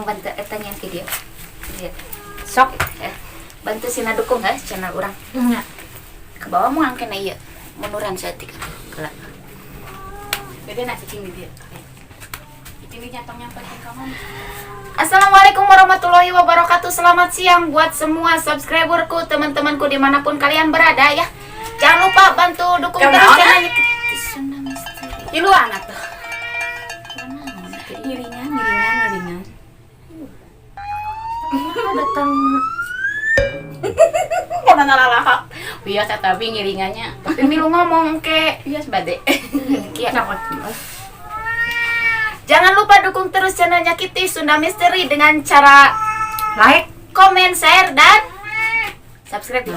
bantu tanya ke dia. Lihat. Sok bantu sina dukung channel orang. Ke bawah mau angkat ieu. Menuran setik kelak. Beda nak cicing di dia. Ini nyantong-nyantong kamu. Assalamualaikum warahmatullahi wabarakatuh. Selamat siang buat semua subscriberku, teman-temanku dimanapun kalian berada ya. Jangan lupa bantu dukung terus channelnya. Di luar anak tuh. Ngiringan. Datang. Karena nalalahak. Biasa tapi ngiringannya. Tapi milu ngomong ke biasa bade. Kia. Jangan lupa dukung terus channelnya Kitty Sunda Misteri dengan cara like, comment, share, dan subscribe.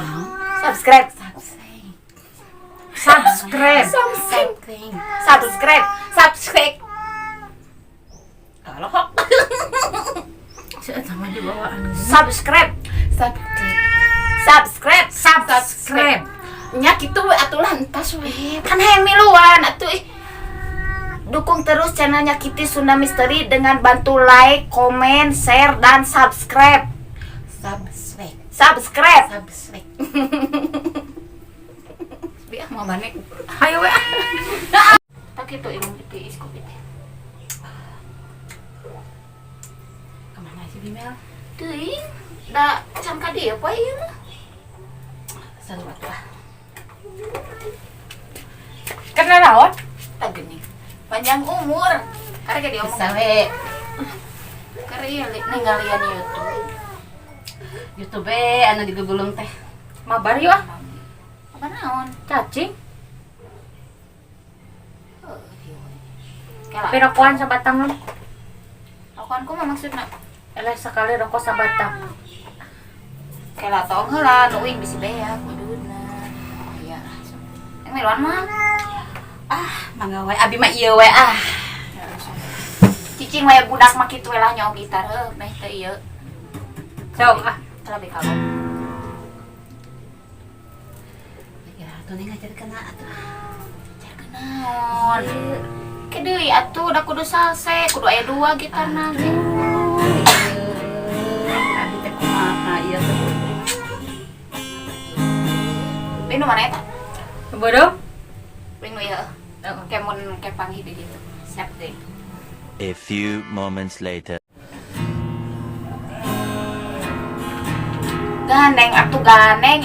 Subscribe. Kalau hok. Sama di bawaan. Subscribe. Nya kitu we atulah entas we. Kan hayang miluan atuh dukung terus channelnya Kitty Sunda Misteri dengan bantu like, komen, share, dan subscribe. Biar mau banek. Hayo we. Tak kitu imong ditiis ko bite. Kemana sih Bimel? Teuing, da can ka dieu poe ieu mah. Saluat lah. Karena naon? Tak geuning. Panjang umur. Karena dia omong. Sawe. Karena ieu ninggalian YouTube anu digulung teh. Mabar yuk ah. Apa naon? Cacing. Kela. Tapi rokokan sabatang lu. Rokokanku mah maksudna. Eleh sekali rokok sabatang. Kela tong heula nu uing bisi beak kuduna. Aya. Yang miluan mah. Mangga we abi mah ieu we ah. Cicing we budak mah kitu we lah nyaho gitar meh teu ieu. Sok ah. Lebih kalau. Ya, tuh nih ngajar kena atuh. Jar kenaon. Kedeui atuh da kudu salse, kudu aya 2 gitarna ge. Abi teh kumaha ieu teh. Binu mana eta? Bodoh. Binu ieu. Kemun kepanggih di ditu. Siap deh. A few moments later. Gandeng atuh gandeng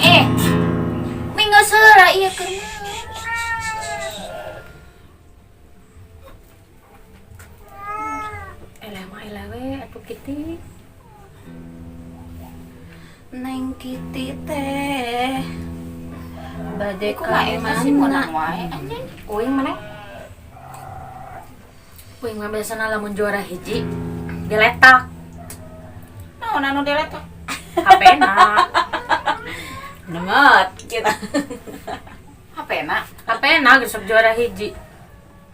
minggu seura ieu keur Eleh we atuh Kitty. Neng Kitty teh Bade ku ka mah eta sih mana? menang wae anjeun. Uing mana? Uing mah biasana lamun juara hiji geletak. Naon anu deletak? HP-na. Nemet kita. HP-na geus sok juara hiji.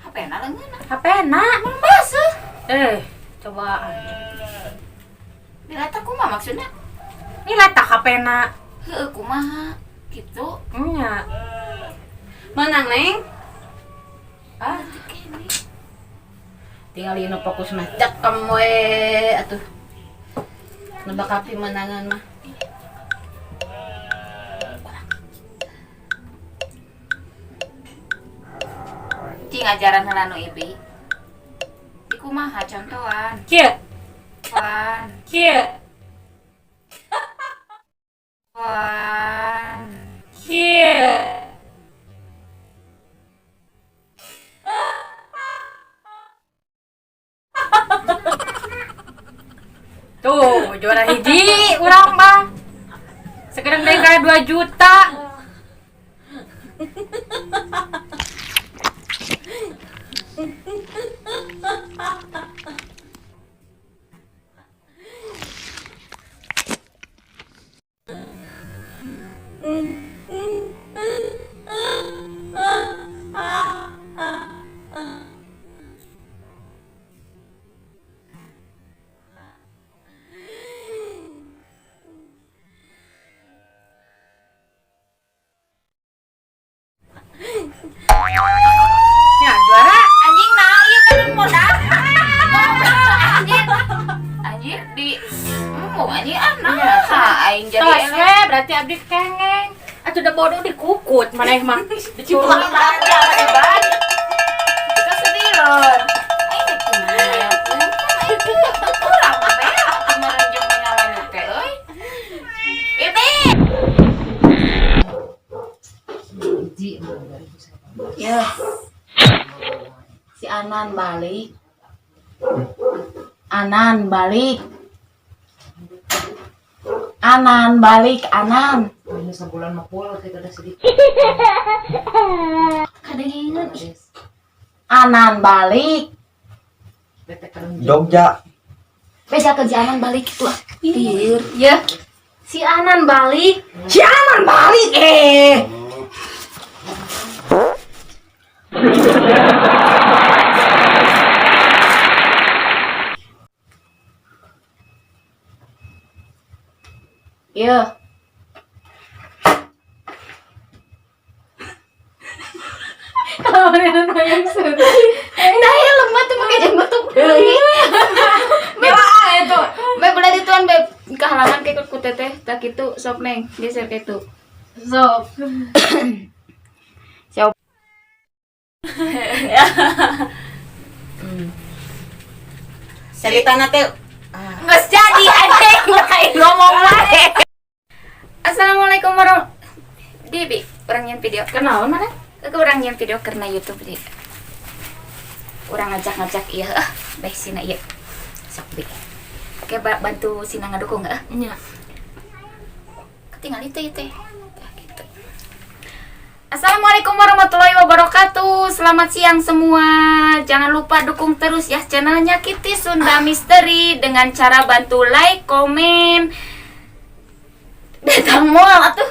HP-na leungeunna. HP-na. Mun baseuh. Coba. Deletak kumaha maksudna? Ini letak HP-na. Heueuh kumaha kitu. Nya. Menang, Neng. Kene. Tinggal ieu fokus mah cekem we atuh. Nebak api menangan mah. Cing ajaran heula nu ibi. Di kumaha contohan? Kieu. Wan. Tuh, juara hiji urang mah. Sekarang deui ka 2 juta. Ya juara anjing nah ieu kan modal. Anjir. aing jadi Tos we, berarti abdi kengeng. Atuh da bodoh dikukut maneh mah. Cuma aja ban. Kita sedilon. Aing teh kumaha. Kurang teh kemarin jeung mengawan teh euy. Ini. Ya. Si Anan balik. Anan balik. Anan balik, Anan. Ini sebulan mah pulang kita udah sedikit. Kadang Anan balik. Jogja. Beda kerja Anan balik itu. Tir, ya. Si Anan balik. Si Anan balik. Iya. Kalau yang sedih. Nah, ya lemah tuh pakai jenggot tuh. Mewah itu. Beb udah dituan beb kehalangan kayak ku teteh tak gitu sok neng geser kayak itu. Sok. Siap. Ceritana teh Nggak jadi anjing lain ngomong wae. Assalamualaikum warahmatullahi Bibi, orang nyen video. kenaon mana? Aku orang nyen video karena YouTube dia. Orang ngajak-ngajak iya, baik sina iya. Sok bi. Oke, bantu sina ngadukung heeh. Nya. Ketinggal itu. Nah, gitu. Assalamualaikum warahmatullahi wabarakatuh. Selamat siang semua. Jangan lupa dukung terus ya channelnya Kitty Sunda Misteri dengan cara bantu like, komen, datang mall atau